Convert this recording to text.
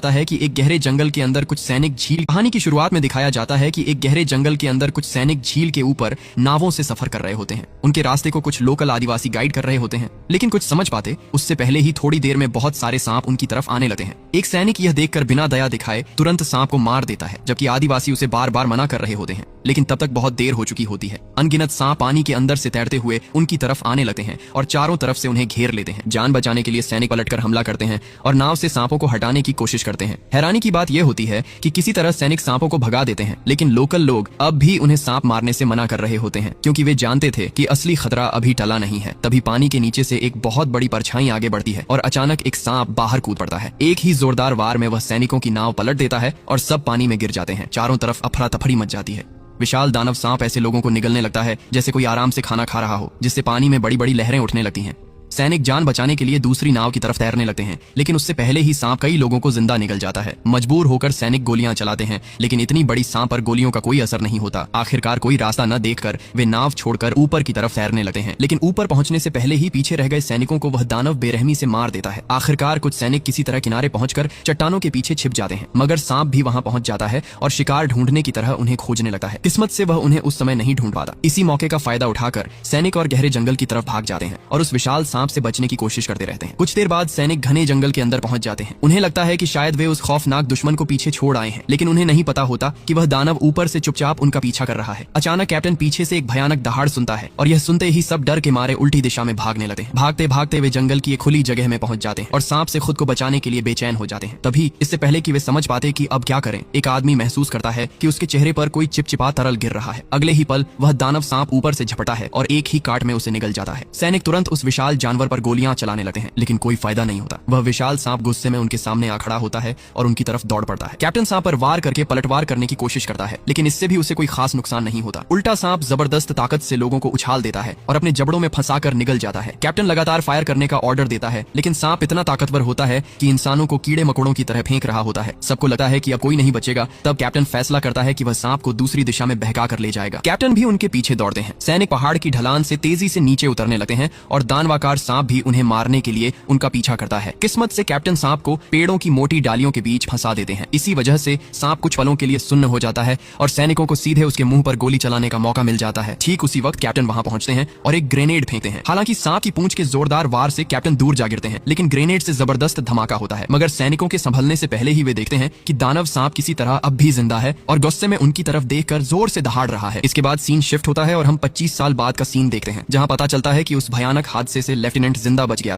जाता है कि एक गहरे जंगल के अंदर कुछ सैनिक झील कहानी की शुरुआत में दिखाया जाता है कि एक गहरे जंगल के अंदर कुछ सैनिक झील के ऊपर नावों से सफर कर रहे होते हैं। उनके रास्ते को कुछ लोकल आदिवासी गाइड कर रहे होते हैं, लेकिन कुछ समझ पाते उससे पहले ही थोड़ी देर में बहुत सारे सांप उनकी तरफ आने लगते हैं। एक सैनिक यह देखकर बिना दया दिखाए तुरंत सांप को मार देता है, जबकि आदिवासी उसे बार बार मना कर रहे होते हैं, लेकिन तब तक बहुत देर हो चुकी होती है। अनगिनत सांप पानी के अंदर से तैरते हुए उनकी तरफ आने लगते हैं और चारों तरफ से उन्हें घेर लेते हैं। जान बचाने के लिए सैनिक पलटकर हमला करते हैं और नाव से सांपों को हटाने की कोशिश करते हैं। हैरानी की बात यह होती है कि किसी तरह सैनिक सांपों को भगा देते हैं, लेकिन लोकल लोग अब भी उन्हें सांप मारने से मना कर रहे होते हैं, क्योंकि वे जानते थे कि असली खतरा अभी टला नहीं है। तभी पानी के नीचे से एक बहुत बड़ी परछाई आगे बढ़ती है और अचानक एक सांप बाहर कूद पड़ता है। एक ही जोरदार वार में वह सैनिकों की नाव पलट देता है और सब पानी में गिर जाते हैं। चारों तरफ अफरा तफरी मच जाती है। विशाल दानव सांप ऐसे लोगों को निगलने लगता है जैसे कोई आराम से खाना खा रहा हो, जिससे पानी में बड़ी बड़ी लहरें उठने लगती हैं। सैनिक जान बचाने के लिए दूसरी नाव की तरफ तैरने लगते हैं, लेकिन उससे पहले ही सांप कई लोगों को जिंदा निगल जाता है। मजबूर होकर सैनिक गोलियां चलाते हैं, लेकिन इतनी बड़ी सांप पर गोलियों का कोई असर नहीं होता। आखिरकार कोई रास्ता न देखकर वे नाव छोड़कर ऊपर की तरफ तैरने लगते हैं, लेकिन ऊपर पहुंचने से पहले ही पीछे रह गए सैनिकों को वह दानव बेरहमी से मार देता है। आखिरकार कुछ सैनिक किसी तरह किनारे पहुंचकर चट्टानों के पीछे छिप जाते हैं, मगर सांप भी वहां पहुंच जाता है और शिकार ढूंढने की तरह उन्हें खोजने लगता है। किस्मत से वह उन्हें उस समय नहीं ढूंढ पाता। इसी मौके का फायदा उठाकर सैनिक और गहरे जंगल की तरफ भाग जाते हैं और उस विशाल सांप से बचने की कोशिश करते रहते हैं। कुछ देर बाद सैनिक घने जंगल के अंदर पहुंच जाते हैं। उन्हें लगता है कि शायद वे उस खौफनाक दुश्मन को पीछे छोड़ आए हैं, लेकिन उन्हें नहीं पता होता कि वह दानव ऊपर से चुपचाप उनका पीछा कर रहा है। अचानक कैप्टन पीछे से एक भयानक दहाड़ सुनता है और यह सुनते ही सब डर के मारे उल्टी दिशा में भागने लगते हैं। भागते भागते वे जंगल की एक खुली जगह में पहुंच जाते हैं और सांप से खुद को बचाने के लिए बेचैन हो जाते हैं। तभी इससे पहले कि वे समझ पाते कि अब क्या करें, एक आदमी महसूस करता है कि उसके चेहरे पर कोई चिपचिपा तरल गिर रहा है। अगले ही पल वह दानव सांप ऊपर से झपटा है और एक ही काट में उसे निगल जाता है। सैनिक तुरंत उस विशाल जानवर पर गोलियां चलाने लगते हैं, लेकिन कोई फायदा नहीं होता। वह विशाल सांप गुस्से में उनके सामने आ खड़ा होता है और उनकी तरफ दौड़ पड़ता है। कैप्टन सांप पर वार करके पलटवार करने की कोशिश करता है, लेकिन इससे भी उसे कोई खास नुकसान नहीं होता। उल्टा सांप जबरदस्त ताकत से लोगों को उछाल देता है और अपने जबड़ों में फंसाकर निगल जाता है। कैप्टन लगातार फायर करने का ऑर्डर देता है, लेकिन सांप इतना ताकतवर होता है कि इंसानों को कीड़े मकोड़ों की तरह फेंक रहा होता है। सबको लगता है कि अब कोई नहीं बचेगा। तब कैप्टन फैसला करता है कि वह सांप को दूसरी दिशा में बहका कर ले जाएगा। कैप्टन भी उनके पीछे दौड़ते हैं। सैनिक पहाड़ की ढलान से तेजी से नीचे उतरने लगते हैं और दानवाकार सांप भी उन्हें मारने के लिए उनका पीछा करता है। किस्मत से कैप्टन सांप को पेड़ों की मोटी डालियों के बीच फंसा देते हैं। इसी वजह से सांप कुछ पलों के लिए सुन्न हो जाता है और सैनिकों को सीधे उसके मुंह पर गोली चलाने का मौका मिल जाता है। ठीक उसी वक्त कैप्टन वहां पहुंचते हैं और एक ग्रेनेड फेंकते हैं। हालांकि सांप की पूंछ के जोरदार वार से कैप्टन दूर जा गिरते हैं, लेकिन ग्रेनेड से जबरदस्त धमाका होता है। मगर सैनिकों के संभलने से पहले ही वे देखते हैं कि दानव सांप किसी तरह अब भी जिंदा है और गुस्से में उनकी तरफ देखकर जोर से दहाड़ रहा है। इसके बाद सीन शिफ्ट होता है और हम 25 साल बाद का सीन देखते हैं, जहां पता चलता है कि उस भयानक हादसे से लेफ्टिनेंट जिंदा बच गया।